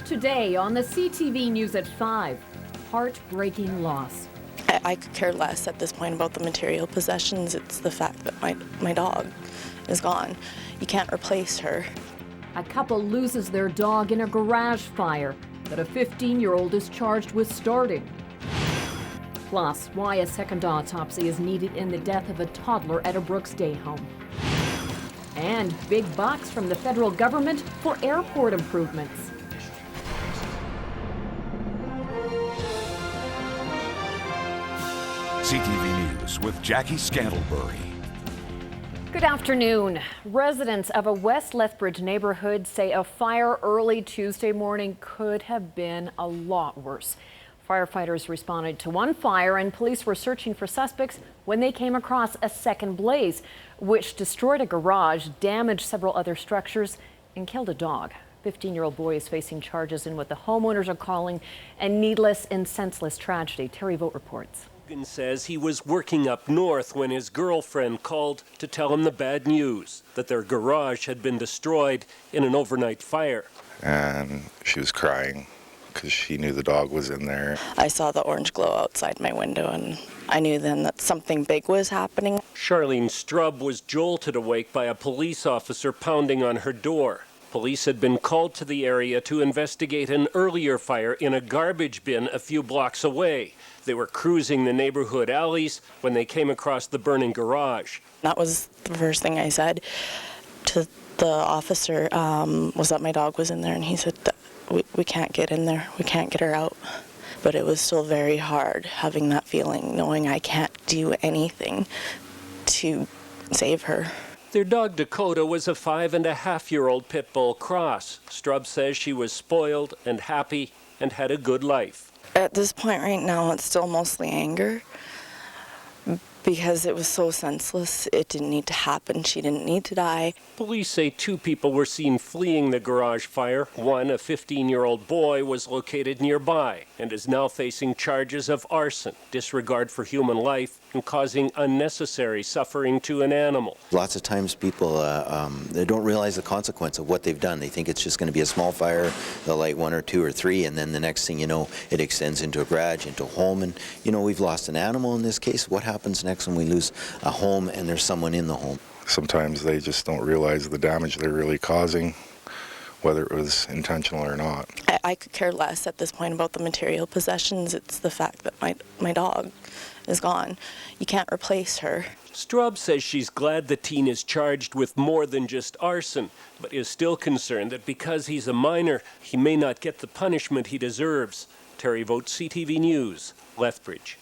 Today on the CTV News at 5, heartbreaking loss. I could care less at this point about the material possessions. It's the fact that my dog is gone. You can't replace her. A couple loses their dog in a garage fire that a 15-year-old is charged with starting. Plus, why a second autopsy is needed in the death of a toddler at a Brooks Day home. And big bucks from the federal government for airport improvements. CTV News with Jackie Scantlebury. Good afternoon. Residents of a West Lethbridge neighborhood say a fire early Tuesday morning could have been a lot worse. Firefighters responded to one fire and police were searching for suspects when they came across a second blaze, which destroyed a garage, damaged several other structures, and killed a dog. 15-year-old boy is facing charges in what the homeowners are calling a needless and senseless tragedy. Terry Vogt reports. Says he was working up north when his girlfriend called to tell him the bad news that their garage had been destroyed in an overnight fire. And she was crying because she knew the dog was in there. I saw the orange glow outside my window and I knew then that something big was happening. Charlene Strubb was jolted awake by a police officer pounding on her door. Police had been called to the area to investigate an earlier fire in a garbage bin a few blocks away. They were cruising the neighborhood alleys when they came across the burning garage. That was the first thing I said to the officer, was that my dog was in there, and he said, we can't get in there, we can't get her out. But it was still very hard having that feeling, knowing I can't do anything to save her. Their dog Dakota was a 5.5-year-old pit bull cross. Strubb says she was spoiled and happy and had a good life. At this point right now, it's still mostly anger because it was so senseless. It didn't need to happen. She didn't need to die. Police say 2 people were seen fleeing the garage fire. One, a 15-year-old boy, was located nearby and is now facing charges of arson, disregard for human life, and causing unnecessary suffering to an animal. Lots of times people they don't realize the consequence of what they've done. They think it's just going to be a small fire, they'll light 1 or 2 or 3, and then the next thing you know, it extends into a garage, into a home, and you know, we've lost an animal in this case. What happens next when we lose a home and there's someone in the home? Sometimes they just don't realize the damage they're really causing, whether it was intentional or not. I could care less at this point about the material possessions. It's the fact that my dog is gone. You can't replace her. Strubb says she's glad the teen is charged with more than just arson, but is still concerned that because he's a minor, he may not get the punishment he deserves. Terry Vogt, CTV News, Lethbridge.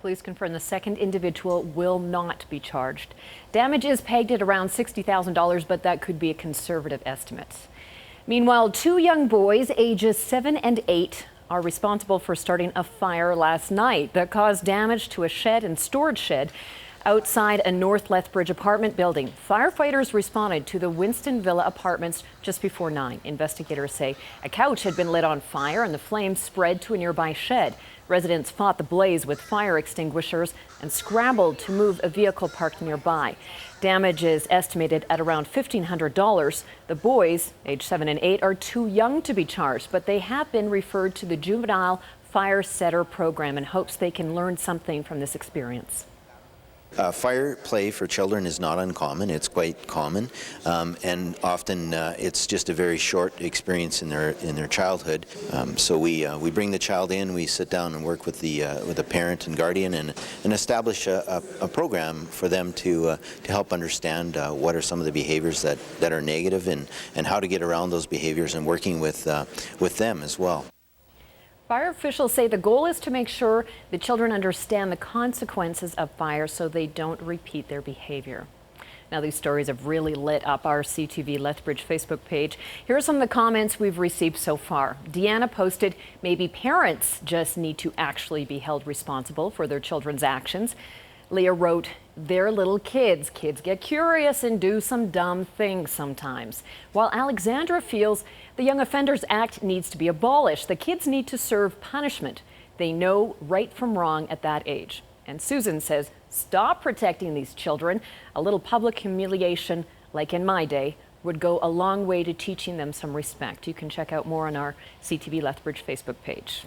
Police confirm the second individual will not be charged. Damage is pegged at around $60,000, but that could be a conservative estimate. Meanwhile, 2 young boys, ages 7 and 8, are responsible for starting a fire last night that caused damage to a shed and storage shed outside a North Lethbridge apartment building. Firefighters responded to the Winston Villa apartments just before 9. Investigators say a couch had been lit on fire and the flames spread to a nearby shed. Residents fought the blaze with fire extinguishers and scrambled to move a vehicle parked nearby. Damage is estimated at around $1,500. The boys, age 7 and 8, are too young to be charged, but they have been referred to the Juvenile Fire Setter program in hopes they can learn something from this experience. Fire play for children is not uncommon. It's quite common, and often it's just a very short experience in their childhood. So we bring the child in, we sit down and work with the parent and guardian, and establish a program for them to help understand what are some of the behaviors that are negative, and how to get around those behaviors, and working with them as well. Fire officials say the goal is to make sure the children understand the consequences of fire so they don't repeat their behavior. Now, these stories have really lit up our CTV Lethbridge Facebook page. Here are some of the comments we've received so far. Deanna posted, maybe parents just need to actually be held responsible for their children's actions. Leah wrote, they're little kids. Kids get curious and do some dumb things sometimes. While Alexandra feels the Young Offenders Act needs to be abolished. The kids need to serve punishment. They know right from wrong at that age. And Susan says, stop protecting these children. A little public humiliation, like in my day, would go a long way to teaching them some respect. You can check out more on our CTV Lethbridge Facebook page.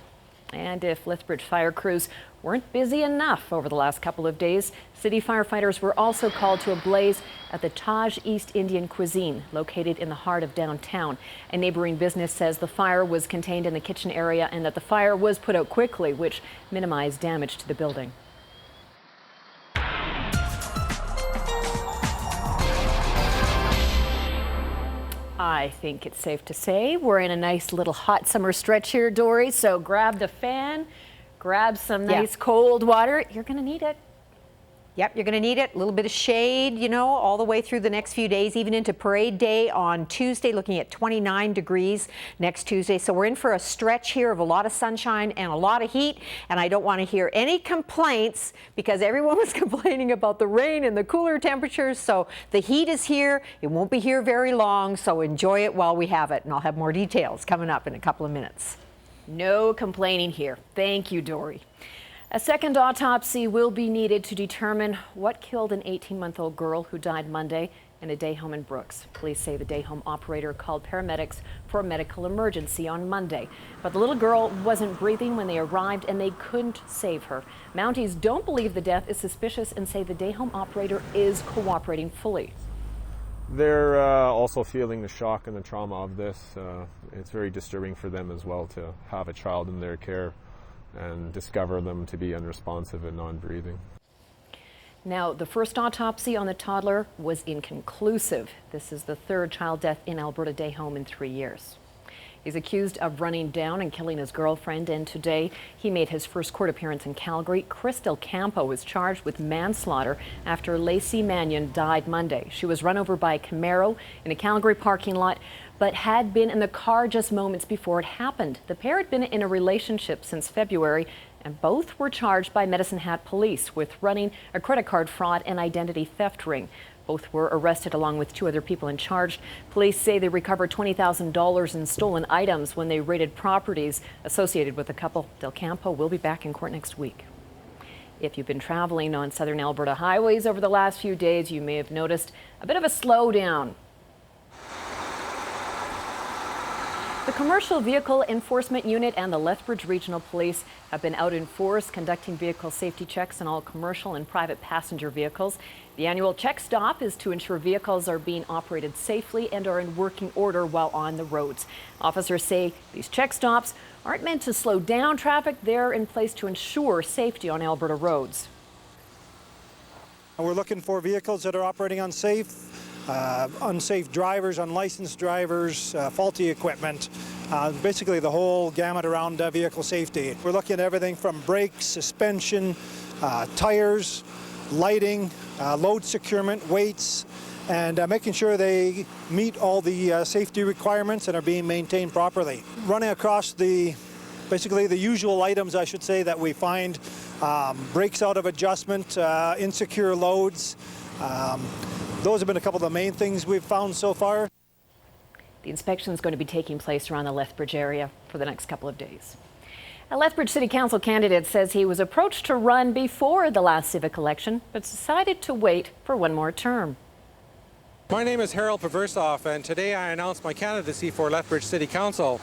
And if Lethbridge fire crews weren't busy enough over the last couple of days, city firefighters were also called to a blaze at the Taj East Indian Cuisine, located in the heart of downtown. A neighboring business says the fire was contained in the kitchen area and that the fire was put out quickly, which minimized damage to the building. I think it's safe to say we're in a nice little hot summer stretch here, Dory. So grab the fan, grab some nice cold water. You're going to need it. Yep, you're going to need it. A little bit of shade, you know, all the way through the next few days, even into Parade Day on Tuesday, looking at 29 degrees next Tuesday. So we're in for a stretch here of a lot of sunshine and a lot of heat. And I don't want to hear any complaints because everyone was complaining about the rain and the cooler temperatures. So the heat is here. It won't be here very long. So enjoy it while we have it. And I'll have more details coming up in a couple of minutes. No complaining here. Thank you, Dory. A second autopsy will be needed to determine what killed an 18-month-old girl who died Monday in a day home in Brooks. Police say the day home operator called paramedics for a medical emergency on Monday. But the little girl wasn't breathing when they arrived and they couldn't save her. Mounties don't believe the death is suspicious and say the day home operator is cooperating fully. They're also feeling the shock and the trauma of this. It's very disturbing for them as well to have a child in their care and discover them to be unresponsive and non-breathing. Now, the first autopsy on the toddler was inconclusive. This is the third child death in Alberta day home in 3 years. He's accused of running down and killing his girlfriend, and today he made his first court appearance in Calgary. Chris Del Campo was charged with manslaughter after Lacey Mannion died Monday. She was run over by a Camaro in a Calgary parking lot, but had been in the car just moments before it happened. The pair had been in a relationship since February, and both were charged by Medicine Hat police with running a credit card fraud and identity theft ring. Both were arrested along with 2 other people and charged. Police say they recovered $20,000 in stolen items when they raided properties associated with the couple. Del Campo will be back in court next week. If you've been traveling on southern Alberta highways over the last few days, you may have noticed a bit of a slowdown. The Commercial Vehicle Enforcement Unit and the Lethbridge Regional Police have been out in force conducting vehicle safety checks on all commercial and private passenger vehicles. The annual check stop is to ensure vehicles are being operated safely and are in working order while on the roads. Officers say these check stops aren't meant to slow down traffic. They're in place to ensure safety on Alberta roads. We're looking for vehicles that are operating unsafe drivers, unlicensed drivers, faulty equipment, basically the whole gamut around vehicle safety. We're looking at everything from brakes, suspension, tires, lighting, load securement, weights, and making sure they meet all the safety requirements and are being maintained properly. Running across basically the usual items, I should say, that we find, brakes out of adjustment, insecure loads. Those have been a couple of the main things we've found so far. The inspection is going to be taking place around the Lethbridge area for the next couple of days. A Lethbridge City Council candidate says he was approached to run before the last civic election, but decided to wait for one more term. My name is Harold Paversoff, and today I announced my candidacy for Lethbridge City Council.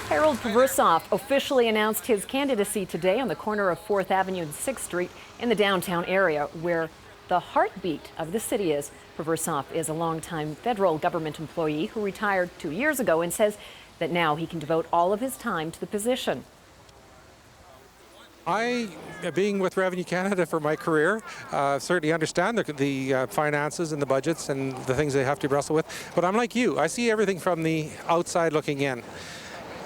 Harold Paversoff officially announced his candidacy today on the corner of 4th Avenue and 6th Street in the downtown area, where the heartbeat of the city is. Paversoff is a longtime federal government employee who retired 2 years ago and says that now he can devote all of his time to the position. I, being with Revenue Canada for my career, certainly understand the finances and the budgets and the things they have to wrestle with. But I'm like you. I see everything from the outside looking in.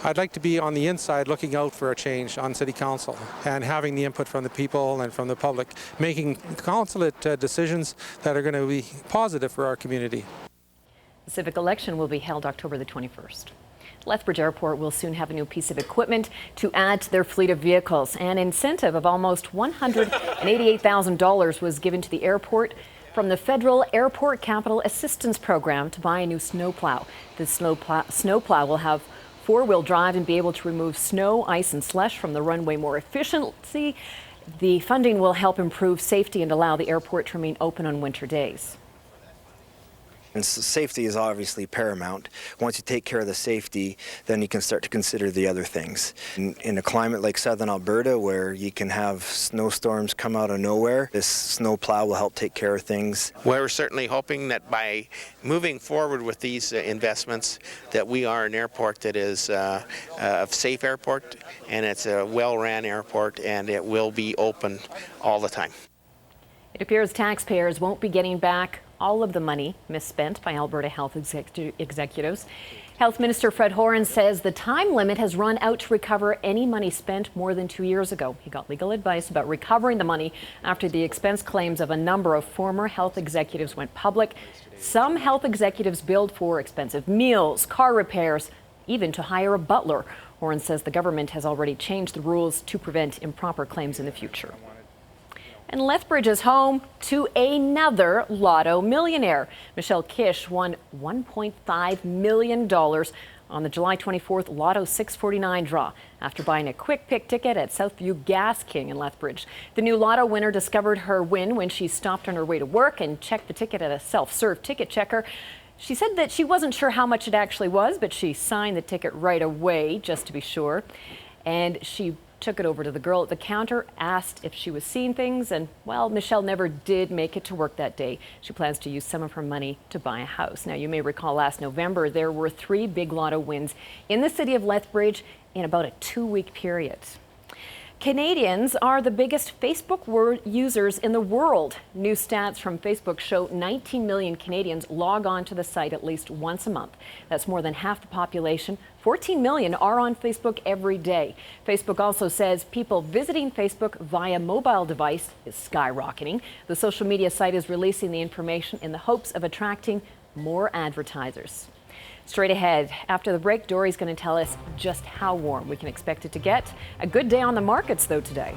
I'd like to be on the inside looking out for a change on City Council and having the input from the people and from the public, making consulate decisions that are going to be positive for our community. The civic election will be held October the 21st. Lethbridge Airport will soon have a new piece of equipment to add to their fleet of vehicles. An incentive of almost $188,000 was given to the airport from the Federal Airport Capital Assistance Program to buy a new snowplow. This snowplow will have 4-wheel drive and be able to remove snow, ice, and slush from the runway more efficiently. The funding will help improve safety and allow the airport to remain open on winter days. And safety is obviously paramount. Once you take care of the safety, then you can start to consider the other things. In a climate like southern Alberta, where you can have snowstorms come out of nowhere, this snow plow will help take care of things. We're certainly hoping that by moving forward with these investments, that we are an airport that is a safe airport, and it's a well-ran airport, and it will be open all the time. It appears taxpayers won't be getting back all of the money misspent by Alberta health executives. Health Minister Fred Horan says the time limit has run out to recover any money spent more than 2 years ago. He got legal advice about recovering the money after the expense claims of a number of former health executives went public. Some health executives billed for expensive meals, car repairs, even to hire a butler. Horan says the government has already changed the rules to prevent improper claims in the future. And Lethbridge is home to another lotto millionaire. Michelle Kish won $1.5 million on the July 24th Lotto 649 draw after buying a quick pick ticket at Southview Gas King in Lethbridge. The new lotto winner discovered her win when she stopped on her way to work and checked the ticket at a self-serve ticket checker. She said that she wasn't sure how much it actually was, but she signed the ticket right away just to be sure. And she took it over to the girl at the counter, asked if she was seeing things, and, well, Michelle never did make it to work that day. She plans to use some of her money to buy a house. Now, you may recall last November there were 3 big lotto wins in the city of Lethbridge in about a 2-week period. Canadians are the biggest Facebook users in the world. New stats from Facebook show 19 million Canadians log on to the site at least once a month. That's more than half the population. 14 million are on Facebook every day. Facebook also says people visiting Facebook via mobile device is skyrocketing. The social media site is releasing the information in the hopes of attracting more advertisers. Straight ahead, after the break, Dory's going to tell us just how warm we can expect it to get. A good day on the markets, though, today.